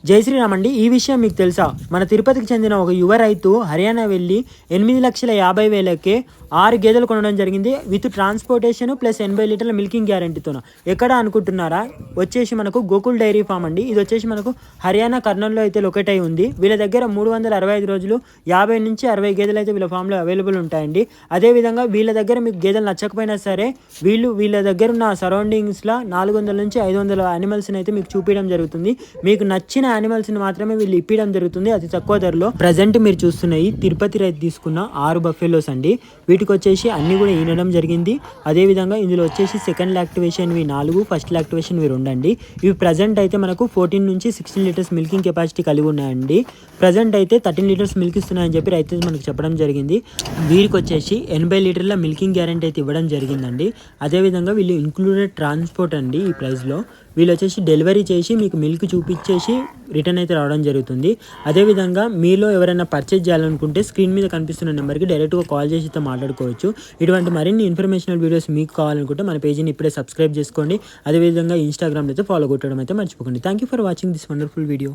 జై శ్రీరామ్ అండి. ఈ విషయం మీకు తెలుసా? మన తిరుపతికి చెందిన ఒక యువ రైతు హర్యానా వెళ్ళి 8,50,000కే 6 గేదెలు కొనడం జరిగింది. విత్ ట్రాన్స్పోర్టేషన్ ప్లస్ 80 లీటర్ల మిల్కింగ్ గ్యారంటీతో. ఎక్కడ అనుకుంటున్నారా? వచ్చేసి మనకు గోకుల్ డైరీ ఫామ్ అండి. ఇది వచ్చేసి మనకు హర్యానా కర్నూలులో అయితే లొకేట్ అయి ఉంది. వీళ్ళ దగ్గర 365 రోజులు 50 నుంచి 60 గేదెలు అయితే వీళ్ళ ఫామ్లో అవైలబుల్ ఉంటాయండి. అదేవిధంగా వీళ్ళ దగ్గర మీకు గేదెలు నచ్చకపోయినా సరే వీళ్ళ దగ్గర ఉన్న సరౌండింగ్స్లో 400 నుంచి 500 యానిమల్స్ని అయితే మీకు చూపించడం జరుగుతుంది. మీకు నచ్చిన యానిమల్స్ని మాత్రమే వీళ్ళు ఇప్పించడం జరుగుతుంది అతి తక్కువ ధరలో. ప్రజెంట్ మీరు చూస్తున్నాయి తిరుపతి రైతు తీసుకున్న 6 బఫెలోస్ అండి. వీటికి వచ్చేసి అన్ని కూడా ఈనడం జరిగింది. అదేవిధంగా ఇందులో వచ్చేసి సెకండ్ లాక్టివేషన్వి 4, ఫస్ట్ లాక్టివేషన్వి 2 అండి. ఇవి ప్రజెంట్ అయితే మనకు 14 నుంచి 16 లీటర్స్ మిల్కింగ్ కెపాసిటీ కలిగి ఉన్నాయండి. ప్రజెంట్ అయితే 13 లీటర్స్ మిల్క్ ఇస్తున్నాయని చెప్పి రైతు మనకు చెప్పడం జరిగింది. వీరికి వచ్చేసి 80 లీటర్ల మిల్కింగ్ గ్యారెంటీ అయితే ఇవ్వడం జరిగిందండి. అదేవిధంగా వీళ్ళు ఇంక్లూడెడ్ ట్రాన్స్పోర్ట్ అండి. ఈ ప్రైస్లో వీళ్ళు వచ్చేసి డెలివరీ చేసి మీకు మిల్క్ చూపించేసి రిటర్న్ అయితే రావడం జరుగుతుంది. అదేవిధంగా మీలో ఎవరైనా పర్చేజ్ చేయాలనుకుంటే స్క్రీన్ మీద కనిపిస్తున్న నెంబర్కి డైరెక్ట్గా కాల్ చేసి మాట్లాడుకోవచ్చు. ఇటువంటి మరిన్ని ఇన్ఫర్మేషనల్ వీడియోస్ మీకు కావాలనుకుంటే మన పేజీని ఇప్పుడే సబ్స్క్రైబ్ చేసుకోండి. అదేవిధంగా ఇన్స్టాగ్రామ్లో అయితే ఫాలో కొట్టడం అయితే మర్చిపోకండి. Thank you for watching this wonderful video.